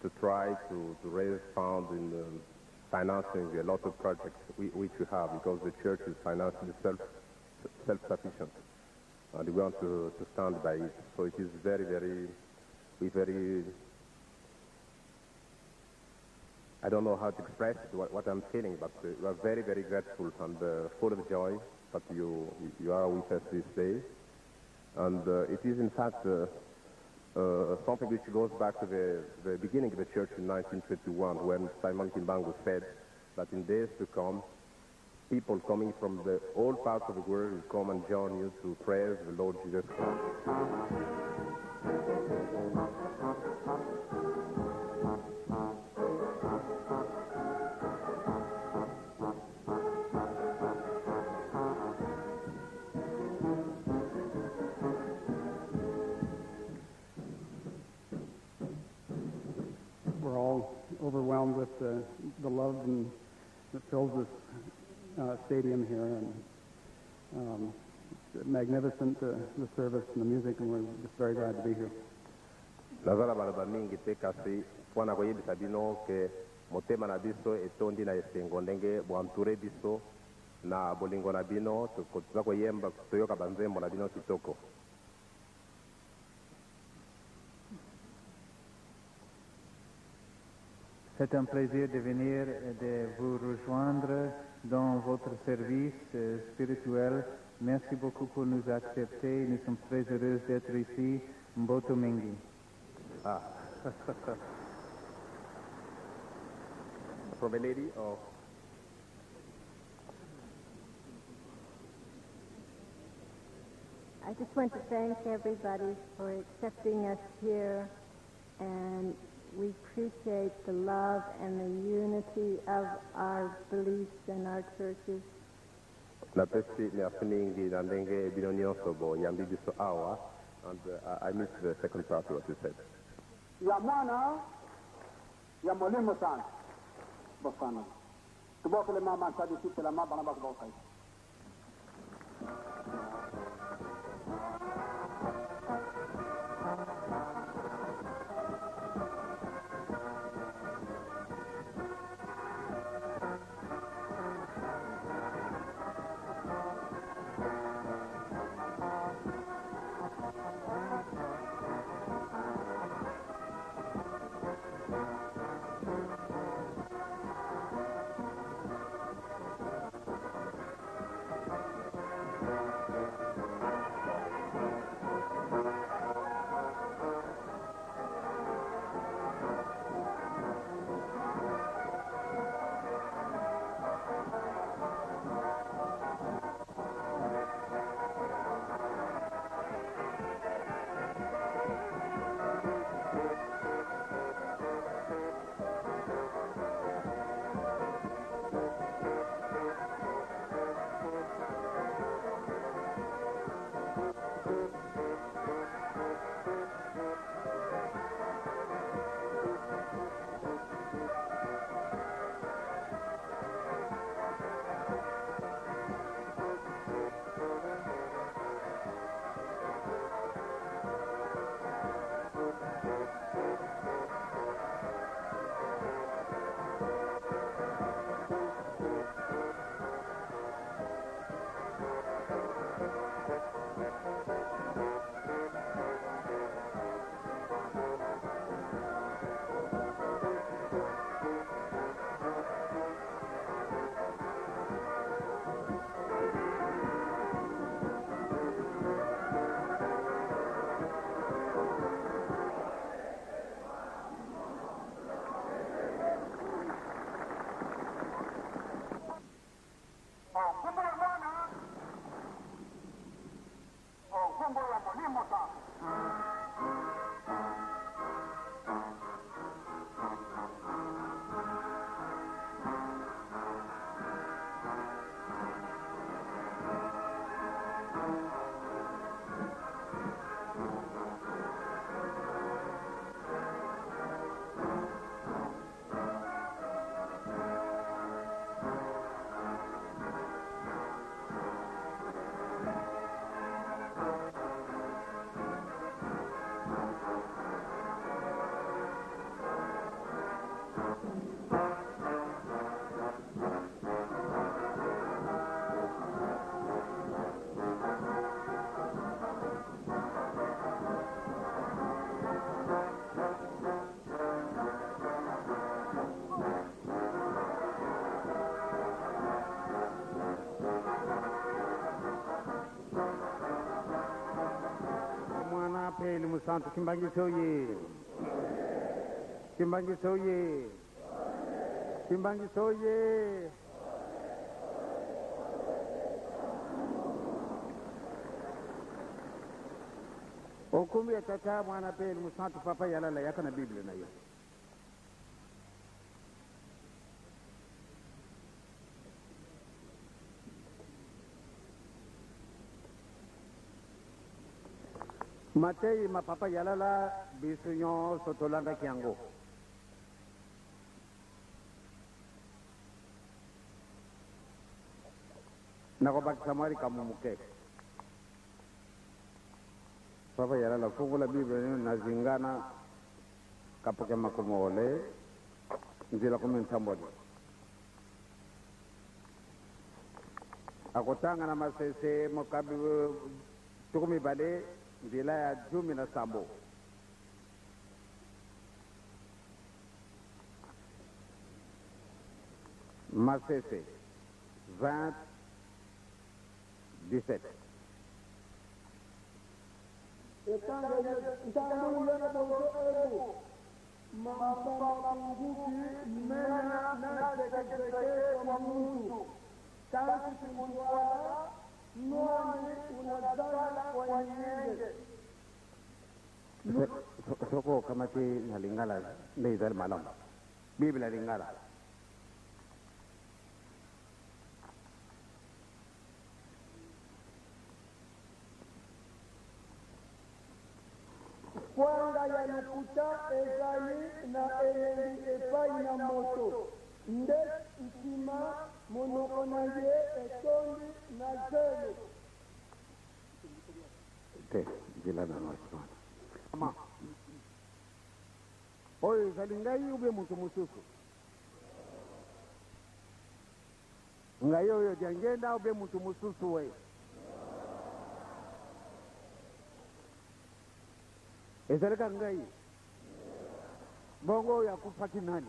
To try to raise funds in financing a lot of projects which we have, because the church is financially self-sufficient, and we want to stand by it. So it is very, I don't know how to express what I'm feeling, but we are very, very grateful and full of joy that you are with us this day. And it is in fact something which goes back to the beginning of the church in 1921, when Simon Kimbangu said that in days to come, people coming from all parts of the world will come and join you to praise the Lord Jesus Christ. We're all overwhelmed with the love that fills this stadium here, and it's magnificent, the service and the music, and we're just very glad to be here. Nazala balaba mingi te kasi pwana koyebisa bino ke motema na biso etondi na esengo ndenge bwanture biso na bolingo na bino toza koyemba toyoka banzembo na bino kitoko. C'est un plaisir de venir et de vous rejoindre dans votre service spirituel. Merci beaucoup pour nous accepter. Nous sommes très heureux d'être ici, Mboto Mingi. Ah. From a lady or? I just want to thank everybody for accepting us here, and we appreciate the love and the unity of our beliefs and our churches. And I missed the second part of what you said. Yamana, Yamolimu san, Bofana. To both the Mama and Sadi Sita, Mama, Bokai. Mwana peli musantu Kimbangiso ye. Kimbangiso ye. Kimbangiso ye. Okumi ya tata mwana peli musantu papa yalala yakana Biblia na yo. Matei mapapa yalala bisunyo sotolanga kiango. Nakobaki samari kamumuke. Papa yalala fungu la Biblia ni nazingana kapoke makumole nzila kumentambodi. Akotanga na masese mokabi tukumi bale nzila ya 17 Masese 20:17 Soko kamati nalingala leizal malam Biblia lingala Kwanga ya lukuta ezali na elengi epai na moto nde ikima monoko na ye etondi na zelo te jila na maswana ama oyo zalingai ube muntu mususu ngai oyo jangenda ube muntu mususu we ezalika ngai bongo ya kupaki nani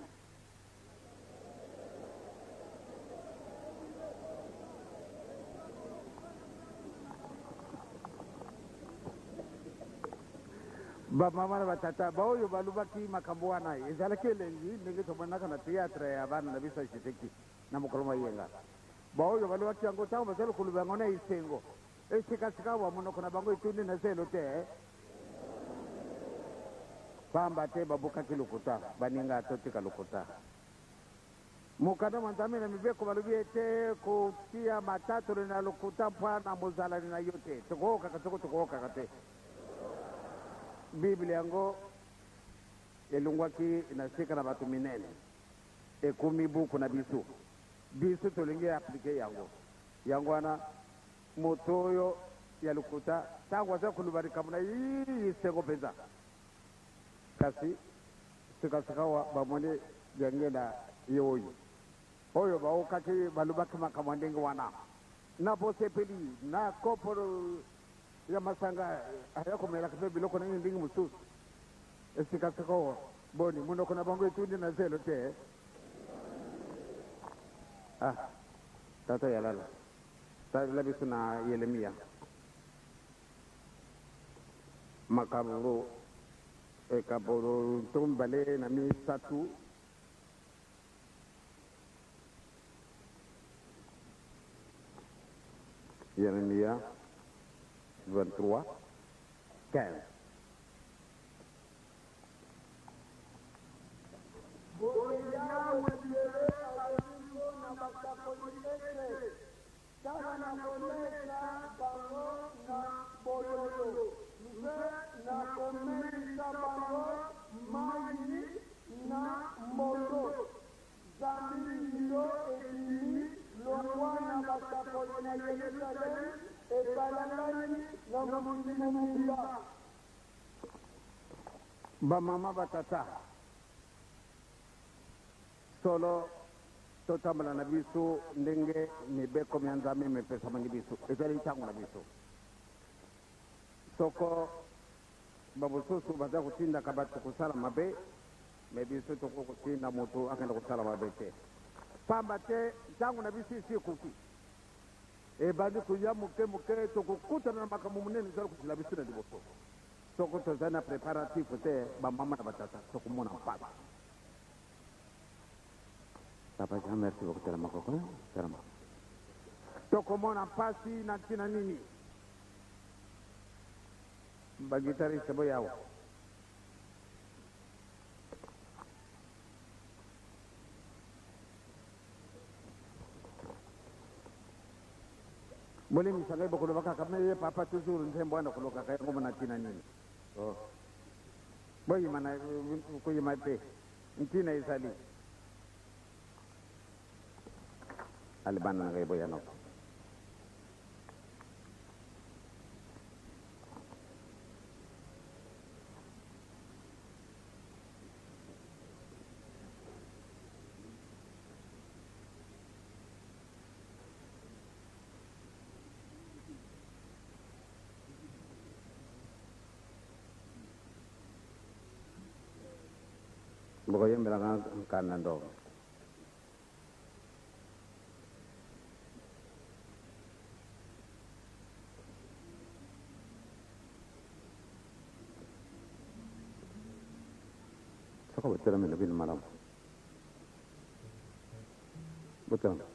ba mama na batata ba oyo balubaki makambo wana ezalaki elengi ndenge tomonaka na théâtre ya bana na biso shiteki na mokolo mayenga ba oyo balubaki yango ntango bazali koluba yango na esengo esikasika wa monoko na bango etundi na zelo te pamba te babukaki lokuta baninga totika lokuta mukanda manzame na mibeko balubi ete kutia matatolo na lokuta mpwana mozalani na yo te tokokaka toko tokokaka te Biblia yango elungwaki inasika na batu minene ekumi buku na bisu tolingi aplike yango wana moto oyo ya lukuta tangu aza kulubarika muna hii sengo peza kasi sikasikawa bamone yangenda yoyi oyo baokaki balubaki makamwandenge wana na posepeli na koporo ya masanga ayakomela kape biloko na ndingi mususu esikasikawa boni munoko na bango etundi na zelo te tata yalala labisu na Yeremia makaburu ekaburu tumbale na misatu Yeremia 23:15 ba mama batata solo totambula na biso ndenge mibeko mya nzambe imepesa mangi biso ezali ntango na biso soko bamosusu baza kotindaka bato kosala mabe me biso tokokotinda moto akenda kosala mabe te pamba te ntango na biso isi ekoki ebandi koya moke moke tokokutana na makambo monene ezali kosila biso na liboso soko tozali na préparatif te bamama na batata tokomona mpasi papa jean merci beaucoup telema koko telema tokomona mpasi na ntina nini bagitariste bo yawo moli misanga bokolo baka kame papa toujours ntembo anda koloka kaya ngoma na ntina nini boyi mana kuyima te ntina isali alibana ngai boya no bokoye mbela kana ndo saka botela mele bin malam botela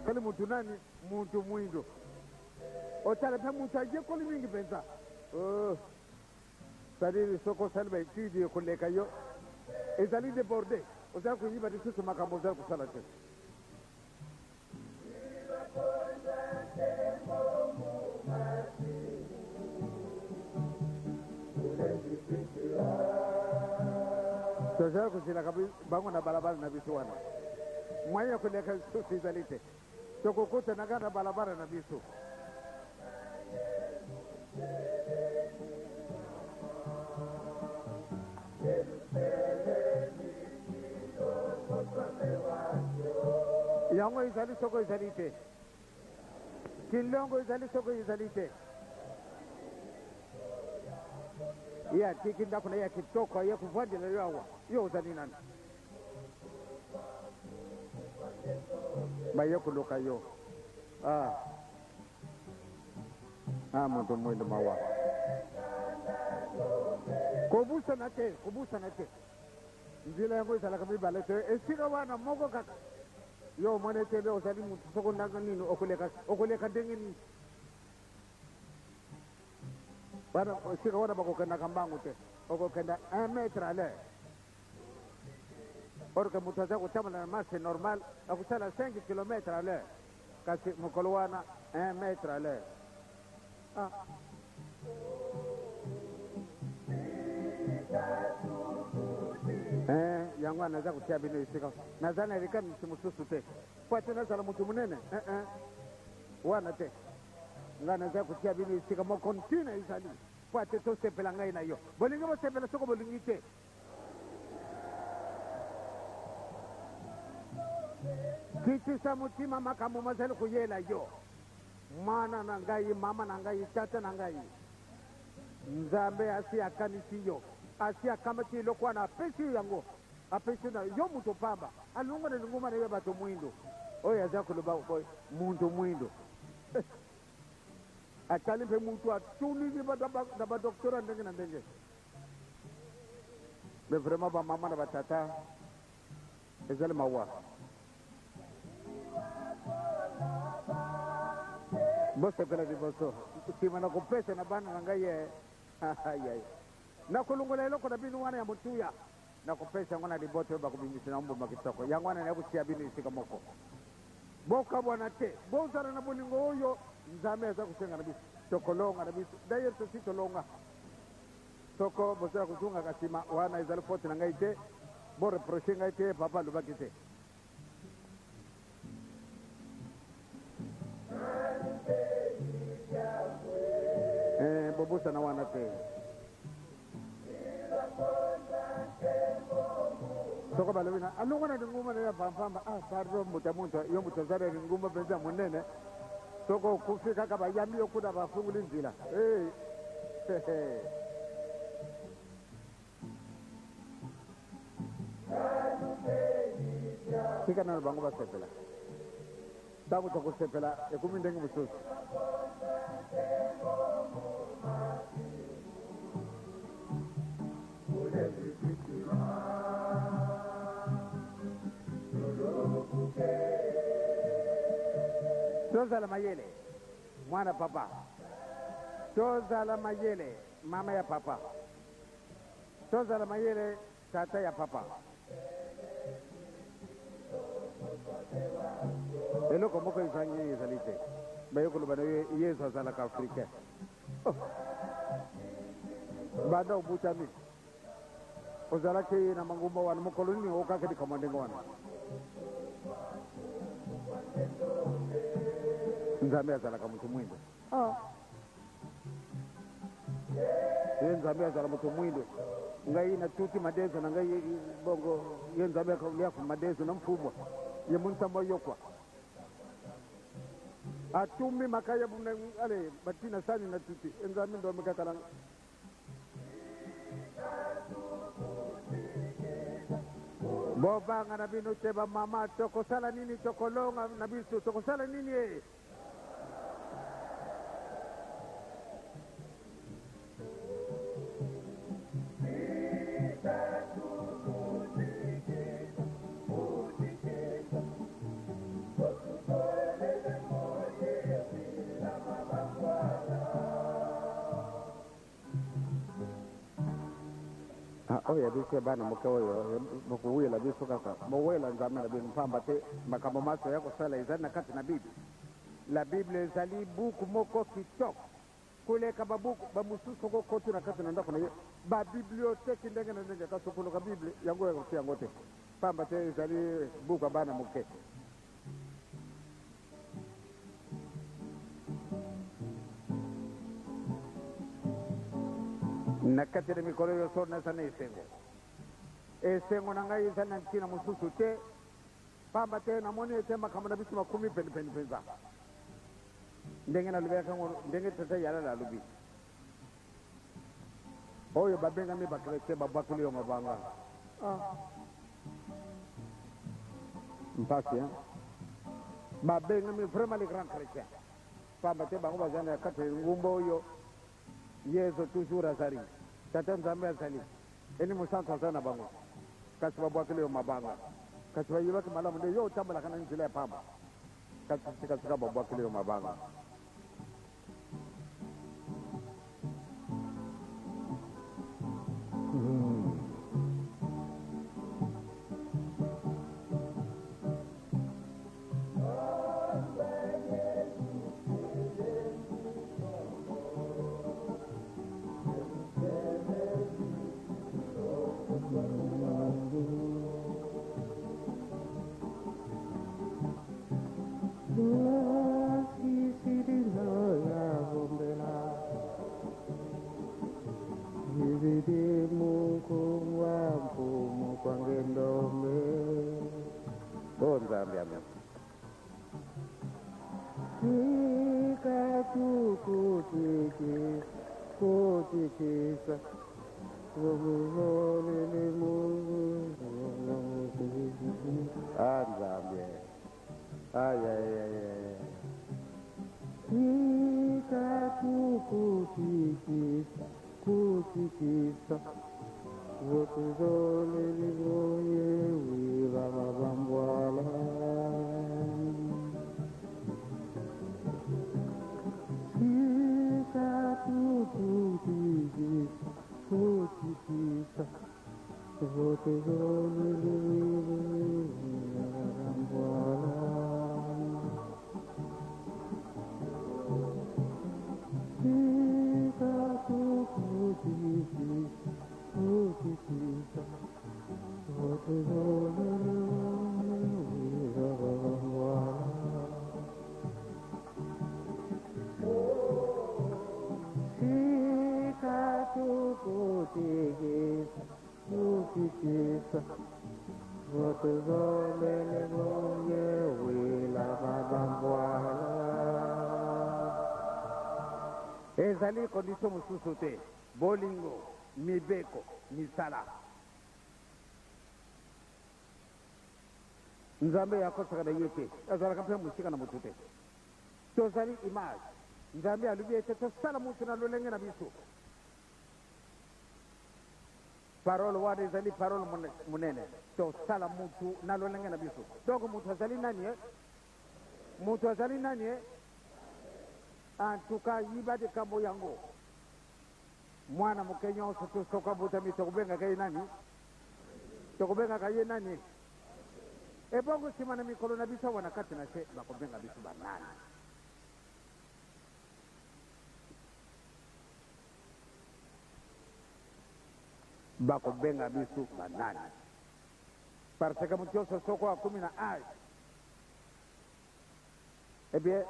kali mutu nani mutu mwindo otala pa mutu aje koli mingi pensa sadiri soko salba itidi koleka yo ezali débordé oza kuyiba disusu makambo oza kusala te tozala kusilaka bango na balabala na biso wana mwanya kuleka susu ezali te tokokutanaka na balabala na biso yango ezali soko ezali te kilongo ezali soko ezali te ya tiki ndako na ya kitoko ya kuvadila yawa yo zani nani ba yokuluka yo muntu mwendo mawa kubusa nate nzila yangu isala kama ibalete esika wana moko kaka yo mwane tebe osali mutu soko ndanga nini okuleka dengini wana esika wana bakokenda kambangu te okokenda 1 metre à l'heure orke mutu aza kutamala na marche normal akusala 5 km à l'heure kasi mukolo wana 1 metre à l'heure yangu anaza kutia bino isika nazana rika msimususu te pate nazala mutu munene wana te nga naza kutia bino isika mo kontine izali pate to sepela ngai na yo bolingi bo sepela soko bolingi te kitisa mutima makamu mazali kuyela yo mwana na ngai mama na ngai tata na ngai nzambe asi akanisi yo asi akamati lokwa na pesi yango apesi na yo mutu pamba alunga na nguma na bato mwindo oya za kuluba muntu mwindo akali pe mutu atuni ni ba doktora ndenge na ndenge be vraiment ba mama na batata ezali mawa bosa kala di boso kimana kupesa na bana ngai na kulungula loko na binu wana ya mutuya na kupesa ngona liboto ba kubimbisa na umbo makitoko yangwana na kutia binu isika moko boka bwana te bozara na bolingo oyo nzame za kusenga na bisu tokolonga na bisu dayer to sitolonga toko bozara kusunga kasima wana izali foti na ngai te bore proshinga te papa lubakite bobusa na wana te soko balawina alungona nguma na pamba pardon mutamuntu yo mutazara nguma benza munene soko kufika kaba yami yokuda bafungula inzila kika na bangu basepela tabu tokusepela ekumi ndengi mususu Tozala mayele mwana papa tozala mayele mama ya papa tozala mayele tata ya papa eloko moko izangi ezalite bayokolo bana yesu azalaka africain banda obutami ozalaki na mangumba wana mokolo nini okakedi kamondengo wana nzambe azalaka mutu mwindo ye nzambe azala mutu mwindo ngai na tuti madezo na ngai bongo ye nzambe akauliafu madezo na mfumwa ye muntamba yokwa atumi makaya buna ale batina sani na tuti nzambe ndo mekakala bobanga na bino teba mama tokosala nini tokolonga na biso tokosala nini oya bise bana moke oyo mokuwila biso kaka mowela nzambe na bino mpamba te makambo maso ya kosala ezali na kati na bible la bible ezali buku moko kitoko kuleka babuku bamususu kokotu na kati na ndako na ye babiblioteki ndenge na ndenge kasi okuluka bible yango yakosi yango te pamba te ezali buku ya bana moke na kati na mikolo yo so nazana esengo na ngai eza na ntina mosusu te pamba te namoni ete makambo na biso makumi penipeni mpenza ndenge nalobelaka ngo ndenge tata yala alobi oyo babengami bakrete babwakili yo mabanga mpasi babengami vraiment les grands chrétiens pamba te bango bazana kati ngumbo oyo yesu toujours azali tata nzambe azali eni musantu azana bango kasi babwakili yo mabanga kasi bayibaki malamu nde yo otambolaka na nzela ya pamba kasi sikasika babwakili yo mabanga ezali condition mosusu te bolingo mibeko misala nzambe yakosaka na ye te azalaka mpe mosika na motu te tozali image nzambe alubi ete tosala motu na lolenge na biso parole wana ezali parole monene tosala motu na lolenge na biso donc motu azali nani motu azali nani en tout cas yiba de kambo yango mwana moke nyonso tosoka botami tokobengaka ye nani tokobengaka ye nani ebongo nsima na mikolo na biso wana kati na se bakobenga biso banani bakobenga biso banani parce que motu nyonso soko akomi na age eh bien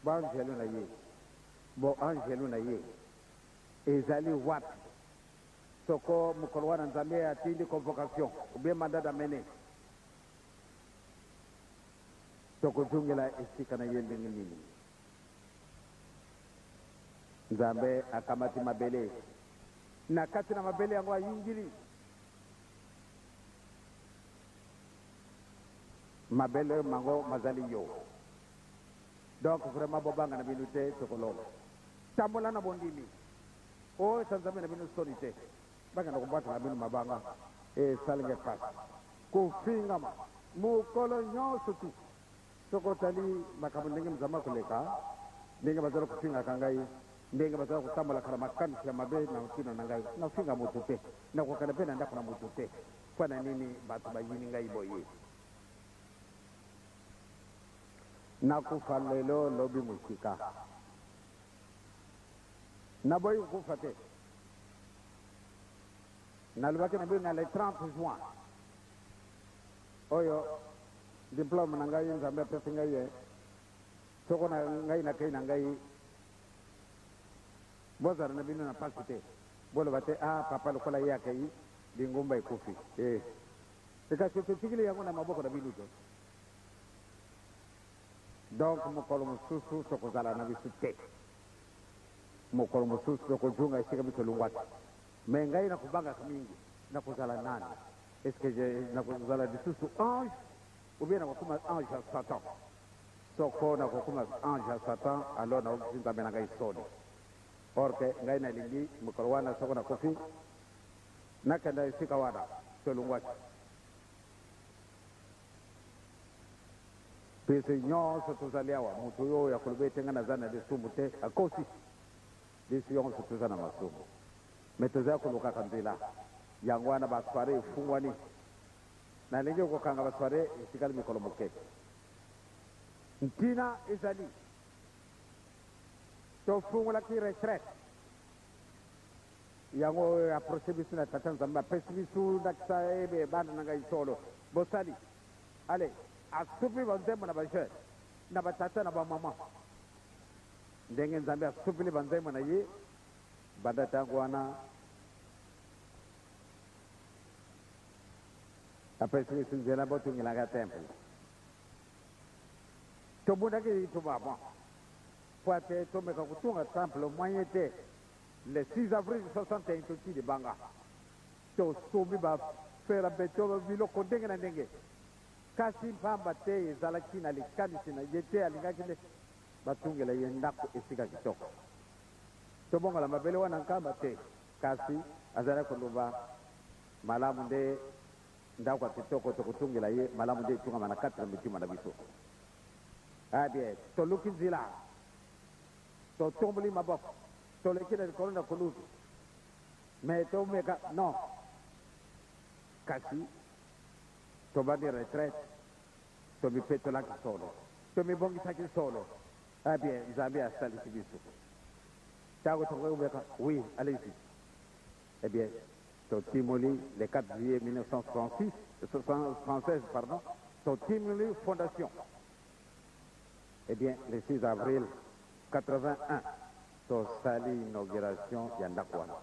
bo angelo na ye bo angelo na ye ezali wapi soko mokolo wana nzambe atindi convocation obie mandat d'amener tokozongela esika na ye ndenge nini nzambe akamati mabele na kati na mabele yango ayingili mabele mango mazali yo donc vraiment bobanga na bino te tokoloba tambola na bondimi o esanzambe na bino soni te bangana kobatela bino mabanga esalenge pasi kofingama mokolo nyonso tu soko otali makambo ndenge nzambe akoleka ndenge bazala kofingaka ngai ndenge bazala kotambolaka na makanisi ya mabe na ntino na ngai nafinga moto te nakokana mpe na ndako na moto te mpo na nini bato bayini ngai boye nakufa lelo lobi mosika naboyi kokufa te nalobaki na bino na le 30 juin oyo diplôme na ngai nzambe apesi ngai ye soko na ngai na kei na ngai bozala na bino na pasi te boloba te papa lokola ye akei lingumba ekufi ekasi totikili yango na maboko na bino te donc mokolo mosusu tokozala na biso te mokolo mosusu tokozunga esika biso lungwati me ngai na kubanga kamingi na kuzala nani eske je na kuzala disusu ange ou bien na kokuma ange ya Satan soko na kokuma ange ya Satan alors na okizinga mena ngai soni orke ngai na lingi mukoro wana soko na kofi na kenda isika wana tolungwachi pese nyonso tozaliawa mutu oyo ya koloba nga naza na lisumu te akosi biso nyonso toza na masumu me tozali kolukaka nzela yango wana basoire efungwani nalingi kokanga basoire etikali mikolo moke ntina ezali tofungolaki retraite yango oyo approche biso na tata nzambe apesi biso ndakisa ebe bana na ngai solo bosali ale asupi banzembo na bajeune na batata na bamama ndenge nzambe asupili banzembo na ye banda tango wana apesi biso nzela botungilanga temple tobundaki tubama po ate tomeka kutunga temple moyen te le 6 avril 61 toti de banga tosomi bafera beto biloko ndenge na ndenge kasi mpamba te ezalaki na likanisi na ye te alingaki nde batungela ye ndako esika kitoko tobongola mabele wana nkamba te kasi azalaki koloba malamu nde ndako ya kitoko tokotungela ye malamu nde etungama na kati na mitima na biso abie toluki nzela totomboli maboko toleki na likolo na kolutu me tomeka non kasi tobandi retraite tomipetolaki solo tomibongisaki solo abie nzambe asalisi biso ntango tokobeka oui allez-y eh bien totimoli le 4 juillet 1936 pardon totimoli fondation eh bien le 6 avril 81 tosali inauguration ya ndako wana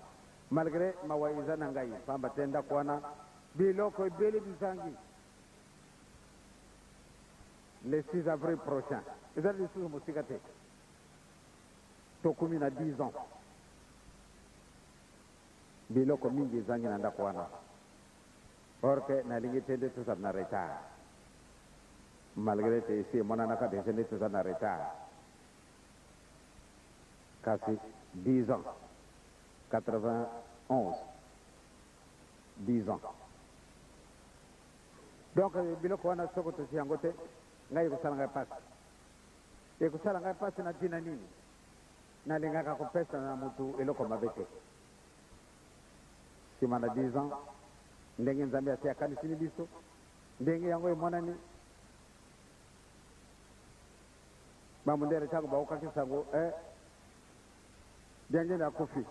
malgré mawaiza na ngai pamba te ndako wana biloko ebele bizangi le 6 avril prochain ezali lisusu mosika te tokumi na 10 ans biloko mingi ezangi na ndako wana orke nalingi te nde tozala na retard malgré te esi emonanaka deja nde tozala na retard kasi 10 ans 91 10 ans donc biloko wana soko tosi yango te ngai ekosala ngai pasi ekosala ngai pasi na ntina nini nalingaka kopesa na mutu eloko mabe te nsima na 10 ans ndenge nzambe asi akanisini biso ndenge yango emonani bamundele ntango baokaki sango ndenge nakufi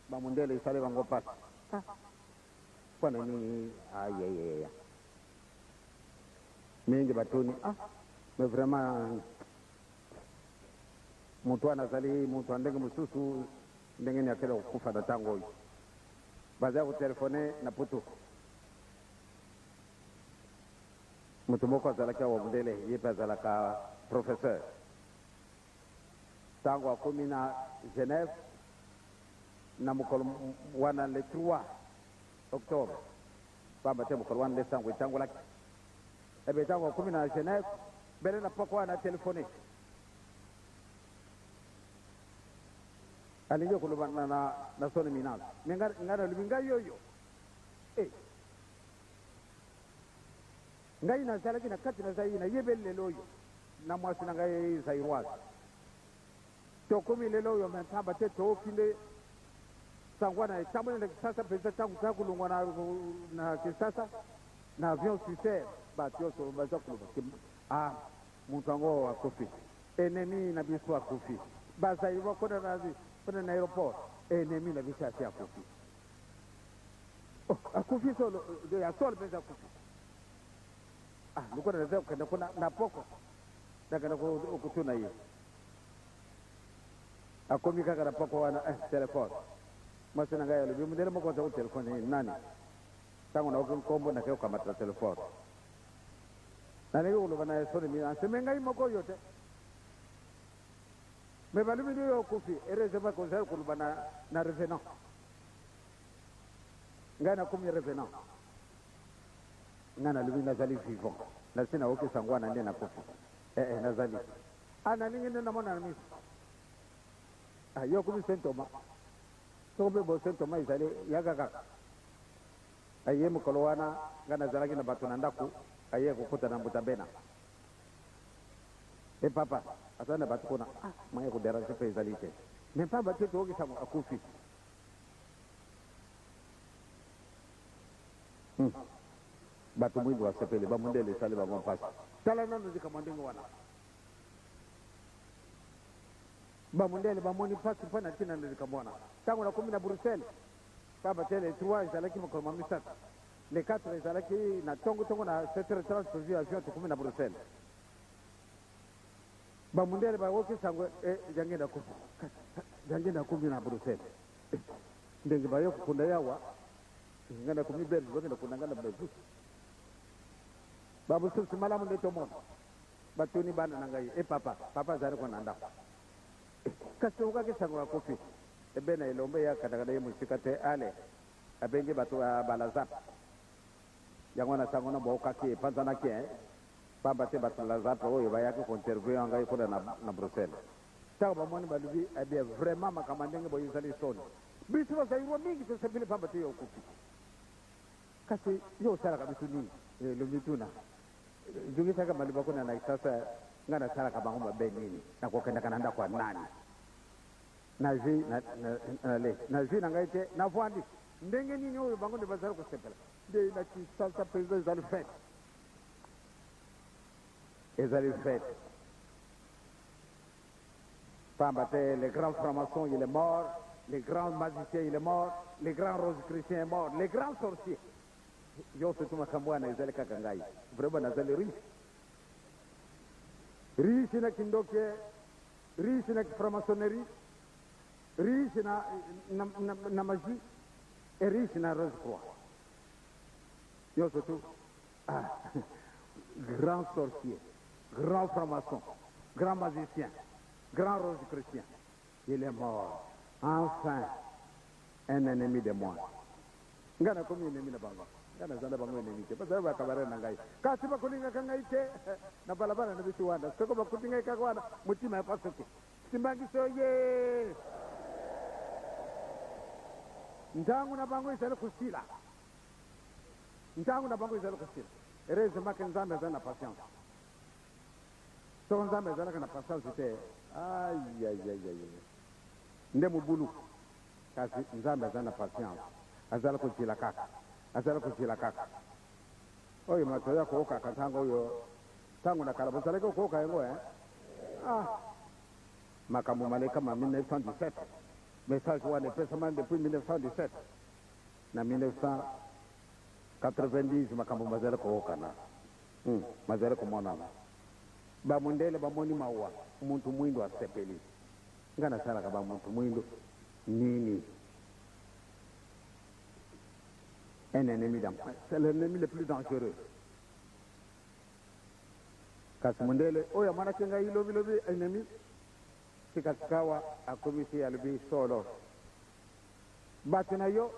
bamundele esali bango pasi mpona nini ayeyeya mingi batuni mais vraiment mutu wana azali mutu andenge mosusu ndenge niakela kokufa na ntango oyo baza kotelefone na poto mutu moko azalaki awa mundele ye mpe azalaka professeur ntango akomi na Genève na mokolo wana le 3 octobre pamba te mokolo wana nde sango etangolaki ebe ntango akomi na Genève mbele na poko wana telefone alingi koloba na soni minazo me nga nalobi ngai yoyo ngai nazalaki na kati na Zaire nayebeli lelo oyo na mwasi na ngai zairoise tokomi lelo oyo me mpamba te tooki nde sango wana etamboli na Kinshasa mpenza ntango toya kolongwa na Kinshasa na avion suser bato nyonso baza koloba mutu yango akufi enemi na biso akufi bazairwa kona na aéroport enemi na biso asi akufi akufi solo ya solo mpenza akufi lukona naza kokende kuna na poko nakenda okutuna ye akomi kaka na poko wana telefone mwasi na ngai alobi mundele moko aza kutelefone nani ntango naoki nkombo nakei kokamatela telefone nalingi koloba na soni minanse me ngai moko oyo te me balubi nde oyo okufi ereze bakozali koloba na revenant ngana kumi revenant ngana lubi nazali vivant na sina oke sangwana nde na kofi nazali ana ningi nde na mona na miso yo kumi sentoma so be bo sentoma izali yaga kaka aye mukolo wana ngana zalaki na bato na ndaku aye kukuta na mbuta bena papa atana bato kuna maye kuderanje pe izali te mais pas bato to oke sango akufi bato mwingi wasepele bamundele sale bamompasi tala nano zikamwandingo wana bamundele bamoni pasi mpona tina ndo zikamwana tango na 10 na Bruxelles baba tele 3 ezalaki mokolo ma misatu le 4 ezalaki na tongo na 7h30 prévu avion to 10 na Bruxelles bamundele bawoki sango jangenda kufu jangenda 10 na Bruxelles ndenge bayo kukunda yawa ngana kumi bel ngana kunangana bebu babu susu malamu ndeto mo batuni bana nangai papa zari ko nanda kaso ka ke sangwa kofi bena ilombe ya kadagada yemu sikate ale abenge batu balazap yangona sangona boka ke panzana ke baba te batu lazap oyo bayaki ko interview ngai ko na Bruxelles taw ba moni balubi abia vraiment makamandenge boyo zali soni bisu ba zairo mingi to sebile pamba te yo kofi kasi yo sara kabisu ni lumituna jungi saka maliba kuna na sasa ngana sara kabangoma benini na kokenda kananda kwa nani na ji na ngaite na vwandi ndenge nini oyo bango de bazaro ko sepela de na ki sasa president zali fait ezali fait pamba te les grands francs-maçons il est mort, les grands magiciens il est mort, les grands rosicruciens est mort, les grands sorciers yo se tuma kambwana ezali kaka ngai vraiment nazali riche na kindoke riche na franc-maçonnerie riche na magie et riche na rose croix yo surtout grand sorcier, grand franc-maçon, grand magicien, grand rose-chrétien il est mort enfin un ennemi de moi ngana komi ennemi na bango kana zanda bango ennemi ke parce ba kabare na ngai kasi ba kulinga kanga ite na balabala na bitu wanda soko ba kulinga ka kwana mutima ya pasoke simbangi soye ndangu na bango isale kusila ndangu na bango isale kusila ereze make nzambe zana patience so nzambe zana kana patience te nde mubulu kasi nzambe zana patience azala kusila kaka oyo matoya ko kaka tango yo tango na kala bosale ko ka yengo makamu maleka ma 1917 message wane pesa man depuis 1917 na 1990 makamu mazala ko kana mazala ko mona ba mundele ba moni mawa muntu mwindo asepeli ngana sala ka ba muntu mwindo nini un ennemi d'emprunt. C'est l'ennemi le plus dangereux. Kasmundele, oya mana kenga lobi ennemi. Sikatikawa akomisi albi solo. Batina yo,